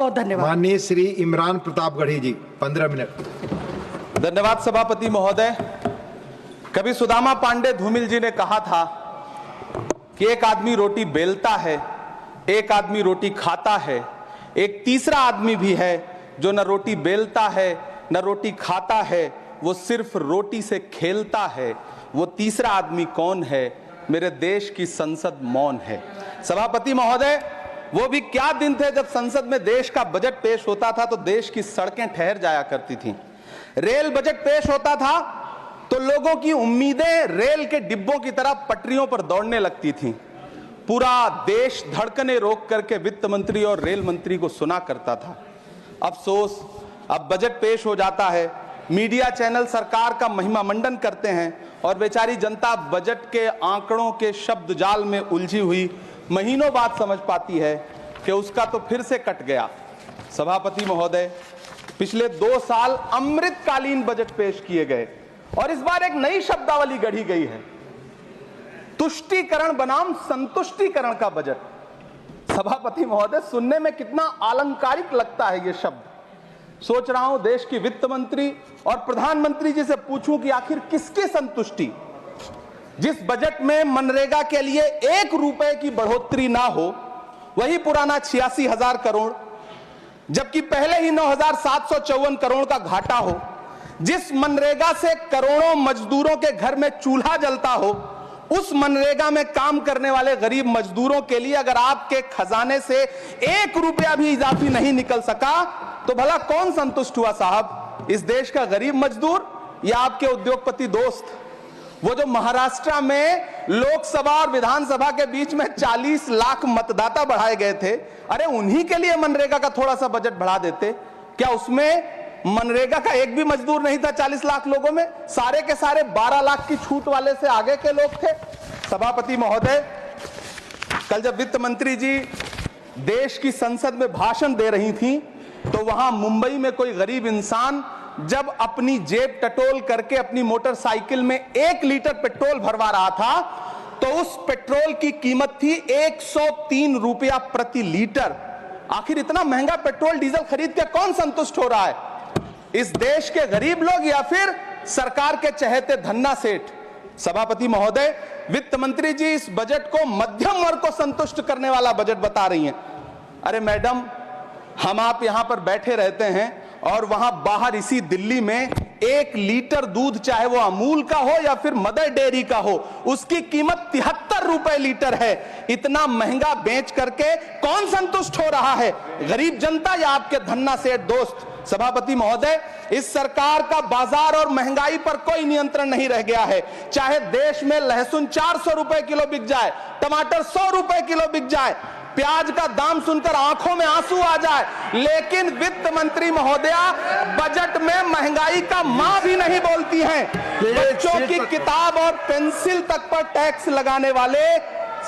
बहुत धन्यवाद। माननीय श्री इमरान प्रतापगढ़ी जी 15 मिनट। धन्यवाद सभापति महोदय। कभी सुदामा पांडे धूमिल जी ने कहा था कि एक आदमी रोटी बेलता है, एक आदमी रोटी खाता है, एक तीसरा आदमी भी है जो न रोटी बेलता है न रोटी खाता है, वो सिर्फ रोटी से खेलता है। वो तीसरा आदमी कौन है? मेरे देश की संसद मौन है। सभापति महोदय, वो भी क्या दिन थे जब संसद में देश का बजट पेश होता था तो देश की सड़कें ठहर जाया करती थीं। रेल बजट पेश होता था तो लोगों की उम्मीदें रेल के डिब्बों की तरह पटरियों पर दौड़ने लगती थीं। पूरा देश धड़कने रोक करके वित्त मंत्री और रेल मंत्री को सुना करता था। अफसोस, अब बजट पेश हो जाता है, मीडिया चैनल सरकार का महिमा मंडन करते हैं और बेचारी जनता बजट के आंकड़ों के शब्द जाल में उलझी हुई महीनों बाद समझ पाती है कि उसका तो फिर से कट गया। सभापति महोदय, पिछले 2 साल अमृतकालीन बजट पेश किए गए और इस बार एक नई शब्दावली गढ़ी गई है, तुष्टीकरण बनाम संतुष्टीकरण का बजट। सभापति महोदय, सुनने में कितना अलंकारिक लगता है ये शब्द। सोच रहा हूं देश की वित्त मंत्री और प्रधानमंत्री जी से पूछूं कि आखिर किसकी संतुष्टि? जिस बजट में मनरेगा के लिए 1 रुपए की बढ़ोतरी ना हो, वही पुराना 86,000 करोड़, जबकि पहले ही 9,754 करोड़ का घाटा हो, जिस मनरेगा से करोड़ों मजदूरों के घर में चूल्हा जलता हो, उस मनरेगा में काम करने वाले गरीब मजदूरों के लिए अगर आपके खजाने से 1 रुपया भी इजाफी नहीं निकल सका तो भला कौन संतुष्ट हुआ साहब? इस देश का गरीब मजदूर या आपके उद्योगपति दोस्त? वो जो महाराष्ट्र में लोकसभा और विधानसभा के बीच में 40 लाख मतदाता बढ़ाए गए थे, अरे उन्हीं के लिए मनरेगा का थोड़ा सा बजट बढ़ा देते। क्या उसमें मनरेगा का एक भी मजदूर नहीं था 40 लाख लोगों में? सारे के सारे 12 लाख की छूट वाले से आगे के लोग थे। सभापति महोदय, कल जब वित्त मंत्री जी देश की संसद में भाषण दे रही थी तो वहां मुंबई में कोई गरीब इंसान जब अपनी जेब टटोल करके अपनी मोटरसाइकिल में 1 लीटर पेट्रोल भरवा रहा था तो उस पेट्रोल की कीमत थी 103 रुपया प्रति लीटर। आखिर इतना महंगा पेट्रोल डीजल खरीद के कौन संतुष्ट हो रहा है? इस देश के गरीब लोग या फिर सरकार के चहेते धन्ना सेठ? सभापति महोदय, वित्त मंत्री जी इस बजट को मध्यम वर्ग को संतुष्ट करने वाला बजट बता रही हैं। अरे मैडम, हम आप यहां पर बैठे रहते हैं और वहां बाहर इसी दिल्ली में 1 लीटर दूध, चाहे वो अमूल का हो या फिर मदर डेयरी का हो, उसकी कीमत 73 रुपए लीटर है। इतना महंगा बेच करके कौन संतुष्ट हो रहा है? गरीब जनता या आपके धन्ना सेठ दोस्त? सभापति महोदय, इस सरकार का बाजार और महंगाई पर कोई नियंत्रण नहीं रह गया है। चाहे देश में लहसुन 400 रुपए किलो बिक जाए, टमाटर 100 रुपए किलो बिक जाए, प्याज का दाम सुनकर आंखों में आंसू आ जाए, लेकिन वित्त मंत्री महोदया बजट में महंगाई का मां भी नहीं बोलती हैं। बच्चों की किताब और पेंसिल तक पर टैक्स लगाने वाले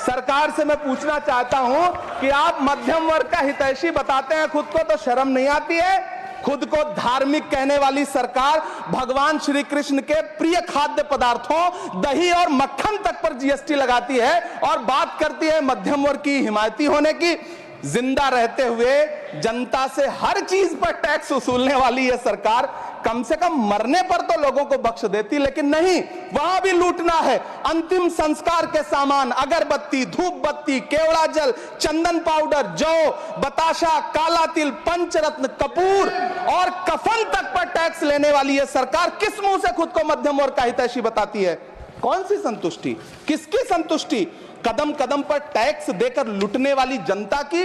सरकार से मैं पूछना चाहता हूं कि आप मध्यम वर्ग का हितैषी बताते हैं, खुद को तो शर्म नहीं आती है? खुद को धार्मिक कहने वाली सरकार भगवान श्री कृष्ण के प्रिय खाद्य पदार्थों दही और मक्खन तक पर जीएसटी लगाती है और बात करती है मध्यम वर्ग की हिमायती होने की। जिंदा रहते हुए जनता से हर चीज पर टैक्स वसूलने वाली यह सरकार कम से कम मरने पर तो लोगों को बख्श देती, लेकिन नहीं, वहां भी लूटना है। अंतिम संस्कार के सामान, अगरबत्ती, धूप बत्ती, केवड़ा जल, चंदन पाउडर, जौ, बताशा, काला तिल, पंचरत्न, कपूर और कफन तक पर टैक्स लेने वाली यह सरकार किस मुंह से खुद को मध्यम वर्ग का हितैषी बताती है? कौन सी संतुष्टि? किसकी संतुष्टि? कदम कदम पर टैक्स देकर लूटने वाली जनता की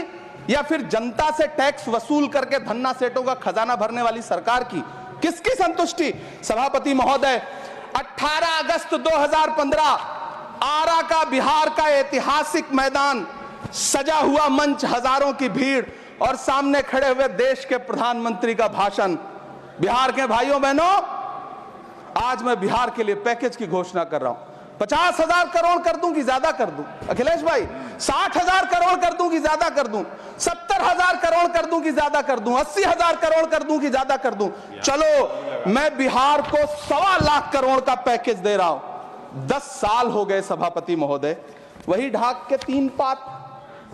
या फिर जनता से टैक्स वसूल करके धन्ना सेठों का खजाना भरने वाली सरकार की? किसकी संतुष्टि? सभापति महोदय, 18 अगस्त 2015 आरा का बिहार का ऐतिहासिक मैदान, सजा हुआ मंच, हजारों की भीड़ और सामने खड़े हुए देश के प्रधानमंत्री का भाषण। बिहार के भाइयों बहनों, आज मैं बिहार के लिए पैकेज की घोषणा कर रहा हूं। 50,000 करोड़ कर दूं कि ज्यादा कर दूं? अखिलेश भाई, 60,000 करोड़ कर दूं कि ज्यादा कर दूं? 70,000 करोड़ कर दूं कि ज्यादा कर दूं? 80,000 करोड़ कर दूं कि ज्यादा कर दूं? चलो, मैं बिहार को 1.25 लाख करोड़ का पैकेज दे रहा हूं। 10 साल हो गए सभापति महोदय, वही ढाक के 3 पात,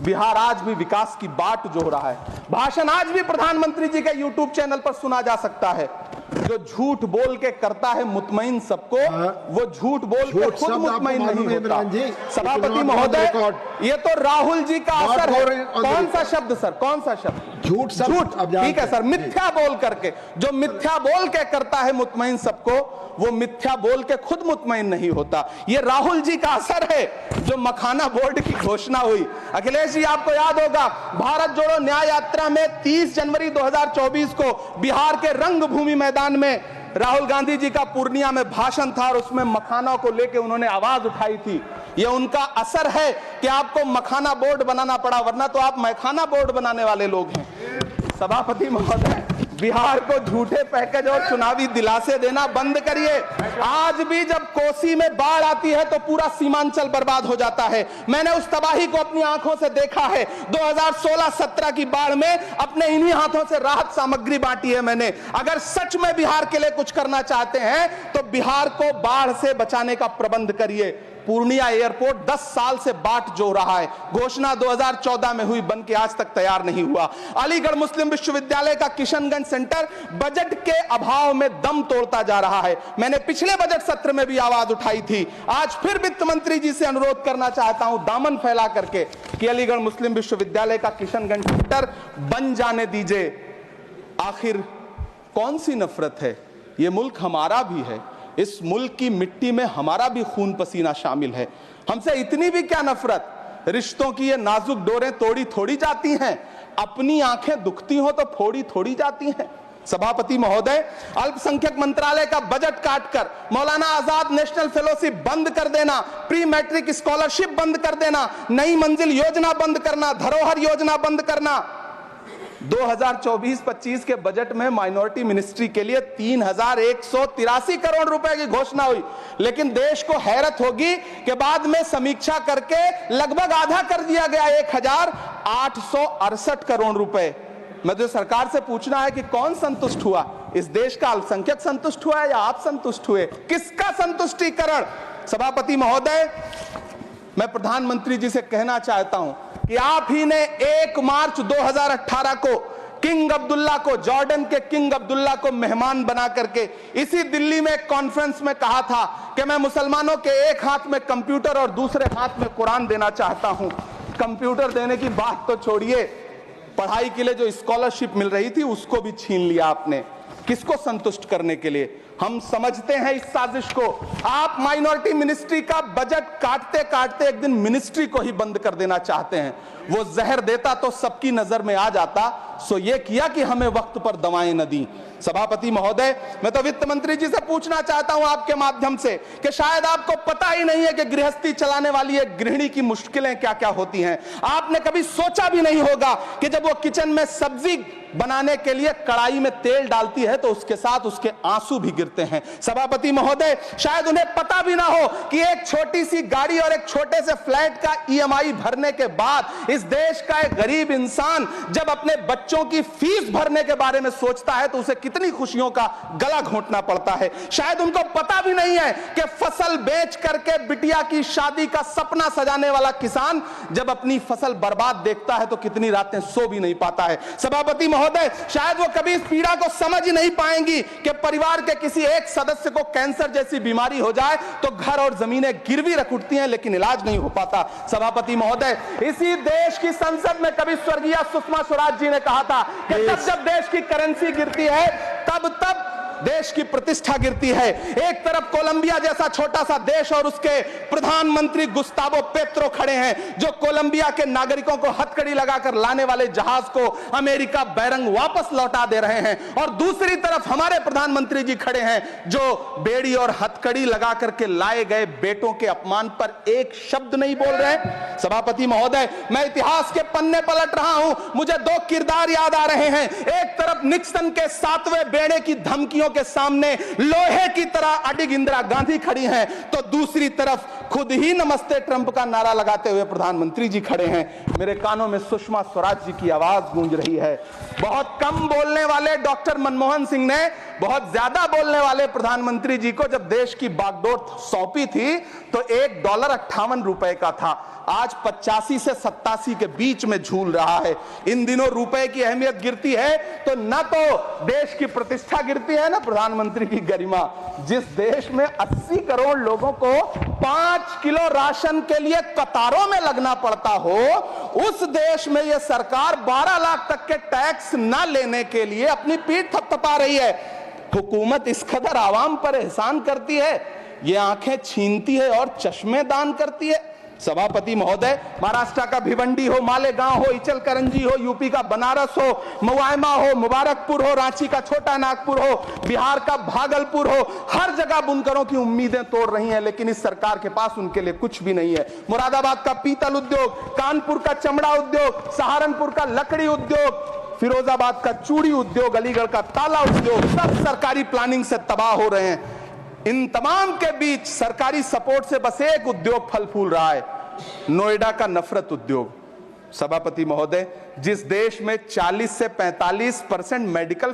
बिहार आज भी विकास की बाट जो रहा है। भाषण आज भी प्रधानमंत्री जी के यूट्यूब चैनल पर सुना जा सकता है। जो झूठ बोल के करता है मुतमईन सबको, वो झूठ बोल के खुद मुतमईन नहीं होता। सभापति महोदय, ये तो राहुल जी का असर है। कौन सा शब्द सर, कौन सा शब्द? झूठ। ठीक है सर, मिथ्या बोल करके, जो मिथ्या बोल के करता है मुतमईन सबको, वो मिथ्या बोल के खुद मुतमईन नहीं होता। ये राहुल जी का असर है। जो मखाना बोर्ड की घोषणा हुई, अखिलेश जी आपको याद होगा, भारत जोड़ो न्याय यात्रा में 30 जनवरी 2024 को बिहार के रंगभूमि मैदान में राहुल गांधी जी का पूर्णिया में भाषण था और उसमें मखाना को लेकर उन्होंने आवाज उठाई थी। ये उनका असर है कि आपको मखाना बोर्ड बनाना पड़ा, वरना तो आप मैखाना बोर्ड बनाने वाले लोग हैं। सभापति महोदय, बिहार को झूठे पैकेज और चुनावी दिलासे देना बंद करिए। आज भी जब कोसी में बाढ़ आती है तो पूरा सीमांचल बर्बाद हो जाता है। मैंने उस तबाही को अपनी आंखों से देखा है। 2016-17 की बाढ़ में अपने इन्हीं हाथों से राहत सामग्री बांटी है मैंने। अगर सच में बिहार के लिए कुछ करना चाहते हैं तो बिहार को बाढ़ से बचाने का प्रबंध करिए। पूर्णिया एयरपोर्ट 10 साल से बाट जो रहा है, घोषणा 2014 में हुई, बन के आज तक तैयार नहीं हुआ। अलीगढ़ मुस्लिम विश्वविद्यालय का किशनगंज सेंटर बजट के अभाव में दम तोड़ता जा रहा है। मैंने पिछले बजट सत्र में भी आवाज उठाई थी। आज फिर वित्त मंत्री जी से अनुरोध करना चाहता हूं, दामन फैला करके, कि अलीगढ़ मुस्लिम विश्वविद्यालय का किशनगंज सेंटर बन जाने दीजिए। आखिर कौन सी नफरत है? यह मुल्क हमारा भी है। इस मुल्क की मिट्टी में हमारा भी खून पसीना शामिल है। हमसे इतनी भी क्या नफरत? रिश्तों की ये नाजुक डोरें तोड़ी थोड़ी जाती हैं। अपनी आंखें दुखती हो तो फोड़ी थोड़ी जाती हैं। सभापति महोदय, अल्पसंख्यक मंत्रालय का बजट काटकर मौलाना आजाद नेशनल फेलोशिप बंद कर देना, प्री मैट्रिक स्कॉलरशिप बंद कर देना, नई मंजिल योजना बंद करना, धरोहर योजना बंद करना। 2024-25 के बजट में माइनॉरिटी मिनिस्ट्री के लिए 3183 करोड़ रुपए की घोषणा हुई, लेकिन देश को हैरत होगी कि बाद में समीक्षा करके लगभग आधा कर दिया गया, 1868 करोड़ रुपए। मुझे सरकार से पूछना है कि कौन संतुष्ट हुआ? इस देश का अल्पसंख्यक संतुष्ट हुआ या आप संतुष्ट हुए? किसका संतुष्टिकरण? सभापति महोदय, मैं प्रधानमंत्री जी से कहना चाहता हूं कि आप ही ने 1 मार्च 2018 को किंग अब्दुल्ला को, जॉर्डन के किंग अब्दुल्ला को मेहमान बना करके इसी दिल्ली में एक कॉन्फ्रेंस में कहा था कि मैं मुसलमानों के एक हाथ में कंप्यूटर और दूसरे हाथ में कुरान देना चाहता हूं। कंप्यूटर देने की बात तो छोड़िए, पढ़ाई के लिए जो स्कॉलरशिप मिल रही थी उसको भी छीन लिया आपने। किसको संतुष्ट करने के लिए? हम समझते हैं इस साजिश को। आप माइनॉरिटी मिनिस्ट्री का बजट काटते काटते एक दिन मिनिस्ट्री को ही बंद कर देना चाहते हैं। वो जहर देता तो सबकी नजर में आ जाता, सो ये किया कि हमें वक्त पर दवाएं न दी। सभापति महोदय, मैं तो वित्त मंत्री जी से पूछना चाहता हूं आपके माध्यम से कि शायद आपको पता ही नहीं है कि गृहस्थी चलाने वाली एक गृहिणी की मुश्किलें क्या क्या होती हैं। आपने कभी सोचा भी नहीं होगा कि जब वो किचन में सब्जी बनाने के लिए कढ़ाई में तेल डालती है तो उसके साथ उसके आंसू भी गिरते हैं। सभापति महोदय, शायद उन्हें पता भी ना हो कि एक छोटी सी गाड़ी और एक छोटे से फ्लैट का EMI भरने के बाद इस देश का एक गरीब इंसान जब अपने बच्चों की फीस भरने के बारे में सोचता है तो उसे कितनी खुशियों का गला घोंटना पड़ता है। शायद उनको पता भी नहीं है कि फसल बेच करके बिटिया की शादी का सपना सजाने वाला किसान जब अपनी फसल बर्बाद देखता है तो कितनी रातें सो भी नहीं पाता है। सभापति महोदय, शायद वो कभी इस पीड़ा को समझ ही नहीं पाएंगी कि परिवार के किसी एक सदस्य को कैंसर जैसी बीमारी हो जाए तो घर और जमीनें गिरवी रख उठती हैं लेकिन इलाज नहीं हो पाता। सभापति महोदय, इसी देश की संसद में कभी स्वर्गीय सुषमा स्वराज जी ने कहा था कि तब जब देश की करेंसी गिरती है तब देश की प्रतिष्ठा गिरती है। एक तरफ कोलंबिया जैसा छोटा सा देश और उसके प्रधानमंत्री गुस्तावो पेत्रो खड़े हैं जो कोलंबिया के नागरिकों को हथकड़ी लगाकर लाने वाले जहाज को अमेरिका बैरंग वापस लौटा दे रहे हैं, और दूसरी तरफ हमारे प्रधानमंत्री जी खड़े हैं जो बेड़ी और हथकड़ी लगा करके लाए गए बेटों के अपमान पर एक शब्द नहीं बोल रहे। सभापति महोदय, मैं इतिहास के पन्ने पलट रहा हूं, मुझे 2 किरदार याद आ रहे हैं। एक तरफ निक्सन के 7वें बेड़े की धमकियों के सामने लोहे की तरह अडिग इंदिरा गांधी खड़ी हैं, तो दूसरी तरफ खुद ही नमस्ते ट्रंप का नारा लगाते हुए प्रधानमंत्री जी खड़े हैं। मेरे कानों में सुषमा स्वराज जी की आवाज गूंज रही है। बहुत कम बोलने वाले डॉक्टर मनमोहन सिंह ने बहुत ज्यादा बोलने वाले प्रधानमंत्री जी को जब देश की बागडोर सौंपी थी तो $1.58 का था, आज 85 से 87 के बीच में झूल रहा है। इन दिनों रुपए की अहमियत गिरती है तो न तो देश की प्रतिष्ठा गिरती है, ना प्रधानमंत्री की गरिमा। जिस देश में 80 करोड़ लोगों को 5 किलो राशन के लिए कतारों में लगना पड़ता हो, उस देश में यह सरकार 12 लाख तक के टैक्स न लेने के लिए अपनी पीठ थपथपा रही है। हुकूमत इस कदर आवाम पर एहसान करती है, ये आंखें छीनती है और चश्मे दान करती है। सभापति महोदय, महाराष्ट्र का भिवंडी हो, मालेगांव हो, इचल करंजी हो, यूपी का बनारस हो, मुआयमा हो, मुबारकपुर हो, रांची का छोटा नागपुर हो, बिहार का भागलपुर हो, हर जगह बुनकरों की उम्मीदें तोड़ रही हैं, लेकिन इस सरकार के पास उनके लिए कुछ भी नहीं है। मुरादाबाद का पीतल उद्योग, कानपुर का चमड़ा उद्योग, सहारनपुर का लकड़ी उद्योग, फिरोजाबाद का चूड़ी उद्योग, अलीगढ़ का ताला उद्योग, सब सरकारी प्लानिंग से तबाह हो रहे हैं। इन तमाम के बीच सरकारी सपोर्ट से बस एक उद्योग फल फूल रहा है, नोएडा का नफरत उद्योग। सभापति महोदय, जिस देश में 40 से 45% मेडिकल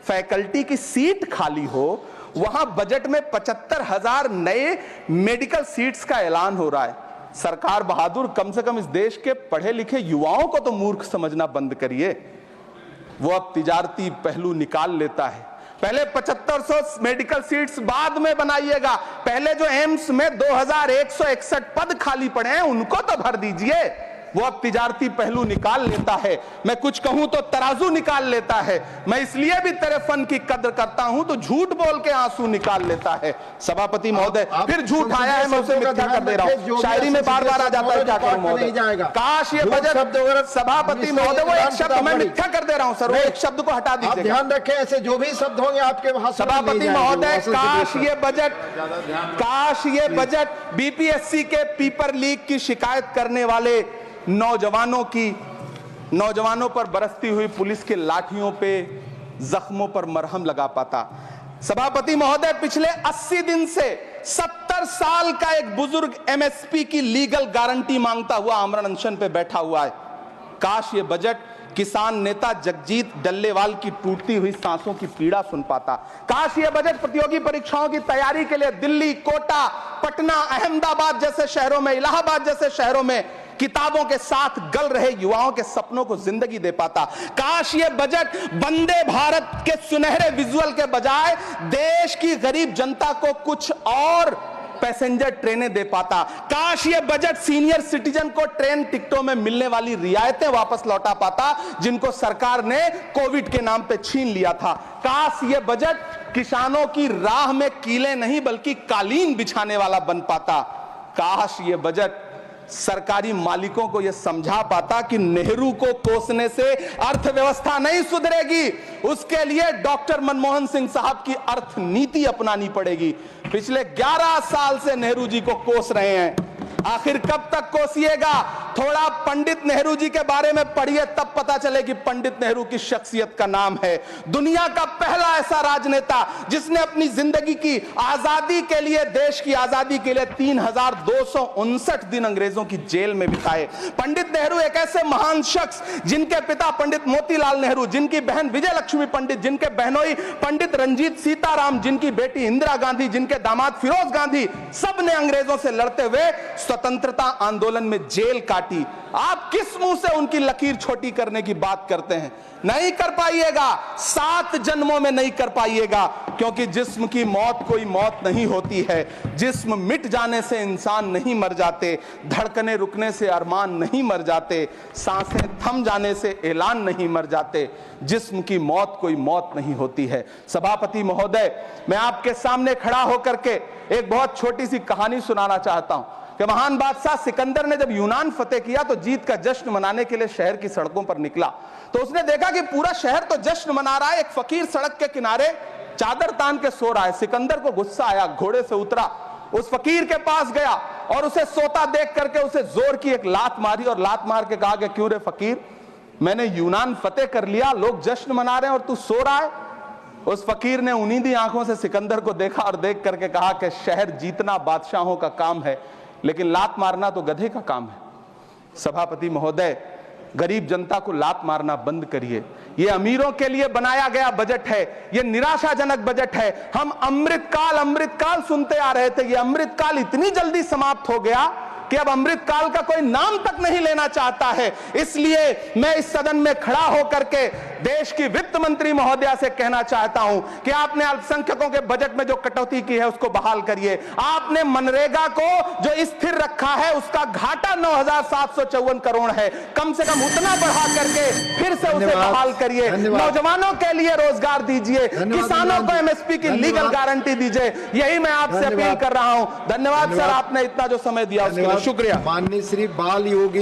फैकल्टी की सीट खाली हो, वहां बजट में 75,000 नए मेडिकल सीट्स का ऐलान हो रहा है। सरकार बहादुर, कम से कम इस देश के पढ़े लिखे युवाओं को तो मूर्ख समझना बंद करिए। वो अब तिजारती पहलू निकाल लेता है। पहले 7500 मेडिकल सीट्स बाद में बनाइएगा, पहले जो एम्स में 2161 पद खाली पड़े हैं उनको तो भर दीजिए। वो अब तिजारती पहलू निकाल लेता है, मैं कुछ कहूं तो तराजू निकाल लेता है। मैं इसलिए भी तेरे फन की कद्र करता हूं तो झूठ बोल के आंसू निकाल लेता है। सभापति महोदय, फिर झूठ आया है, मैं उसे मिथ्या कर दे रहा हूं। शायरी में बार बार आ जाता है, क्या करूं महोदय। काश ये बजट, सभापति महोदय, वो एक शब्द मैं मिथ्या कर दे रहा हूं सर, वो एक शब्द को हटा दीजिए। ध्यान रखें, ऐसे जो भी शब्द होंगे आपके वहां। सभापति महोदय, काश ये बजट बीपीएससी के पेपर लीक की शिकायत करने वाले नौजवानों पर बरसती हुई पुलिस के लाठियों पे, जख्मों पर मरहम लगा पाता। सभापति महोदय, पिछले 80 दिन से 70 साल का एक बुजुर्ग एमएसपी की लीगल गारंटी मांगता हुआ आमरण अनशन पे बैठा हुआ है। काश ये बजट किसान नेता जगजीत डल्लेवाल की टूटती हुई सांसों की पीड़ा सुन पाता। काश ये बजट प्रतियोगी परीक्षाओं की तैयारी के लिए दिल्ली, कोटा, पटना, अहमदाबाद जैसे शहरों में, इलाहाबाद जैसे शहरों में किताबों के साथ गल रहे युवाओं के सपनों को जिंदगी दे पाता। काश ये बजट वंदे भारत के सुनहरे विजुअल के बजाय देश की गरीब जनता को कुछ और पैसेंजर ट्रेनें दे पाता। काश ये बजट सीनियर सिटीजन को ट्रेन टिकटों में मिलने वाली रियायतें वापस लौटा पाता, जिनको सरकार ने कोविड के नाम पे छीन लिया था। काश ये बजट किसानों की राह में कीले नहीं बल्कि कालीन बिछाने वाला बन पाता। काश ये बजट सरकारी मालिकों को यह समझा पाता कि नेहरू को कोसने से अर्थव्यवस्था नहीं सुधरेगी, उसके लिए डॉक्टर मनमोहन सिंह साहब की अर्थ नीति अपनानी पड़ेगी। पिछले 11 साल से नेहरू जी को कोस रहे हैं, आखिर कब तक कोसिएगा। थोड़ा पंडित नेहरू जी के बारे में पढ़िए, तब पता चले कि पंडित नेहरू की शख्सियत का नाम है। दुनिया का पहला ऐसा राजनेता जिसने अपनी जिंदगी की आजादी के लिए, देश की आजादी के लिए 3259 दिन अंग्रेजों की जेल में बिताए। पंडित नेहरू एक ऐसे महान शख्स जिनके पिता पंडित मोतीलाल नेहरू, जिनकी बहन विजय लक्ष्मी पंडित, जिनके बहनोई पंडित रंजीत सीताराम, जिनकी बेटी इंदिरा गांधी, जिनके दामाद फिरोज गांधी, सब ने अंग्रेजों से लड़ते हुए स्वतंत्रता आंदोलन में जेल काटी। आप किस मुंह से उनकी लकीर छोटी करने की बात करते हैं? नहीं कर पाइएगा, 7 जन्मों में नहीं कर पाइएगा, क्योंकि जिस्म की मौत कोई मौत नहीं होती है। जिस्म मिट जाने से इंसान नहीं मर जाते, धड़कने रुकने से अरमान नहीं मर जाते, सांसें थम जाने से ऐलान नहीं मर जाते। जिस्म की मौत कोई मौत नहीं होती है। सभापति महोदय, मैं आपके सामने खड़ा होकर के एक बहुत छोटी सी कहानी सुनाना चाहता हूं कि महान बादशाह सिकंदर ने जब यूनान फतेह किया तो जीत का जश्न मनाने के लिए शहर की सड़कों पर निकला। तो उसने देखा कि पूरा शहर तो जश्न मना रहा है, एक फकीर सड़क के किनारे चादर तान के सो रहा है। सिकंदर को गुस्सा आया, घोड़े से उतरा, उस फकीर के पास गया और उसे सोता देख करके उसे जोर की एक लात मारी और लात मार के कहा कि क्यों रे फकीर, मैंने यूनान फतेह कर लिया, लोग जश्न मना रहे हैं और तू सो रहा है। उस फकीर ने उन्नीदी आंखों से सिकंदर को देखा और देख करके कहा कि शहर जीतना बादशाहों का काम है, लेकिन लात मारना तो गधे का काम है। सभापति महोदय, गरीब जनता को लात मारना बंद करिए। ये अमीरों के लिए बनाया गया बजट है, ये निराशाजनक बजट है। हम अमृतकाल सुनते आ रहे थे, ये अमृतकाल इतनी जल्दी समाप्त हो गया कि अब अमृतकाल का कोई नाम तक नहीं लेना चाहता है। इसलिए मैं इस सदन में खड़ा होकर के देश की वित्त मंत्री महोदया से कहना चाहता हूं कि आपने अल्पसंख्यकों के बजट में जो कटौती की है उसको बहाल करिए। आपने मनरेगा को जो स्थिर रखा है उसका घाटा 9,754 करोड़ है, कम से कम उतना बढ़ा करके फिर से उसे बहाल करिए। नौजवानों के लिए रोजगार दीजिए, किसानों को एमएसपी की लीगल गारंटी दीजिए। यही मैं आपसे अपील कर रहा हूं। धन्यवाद सर, आपने इतना जो समय दिया उसके लिए शुक्रिया। माननीय श्री बाल योगी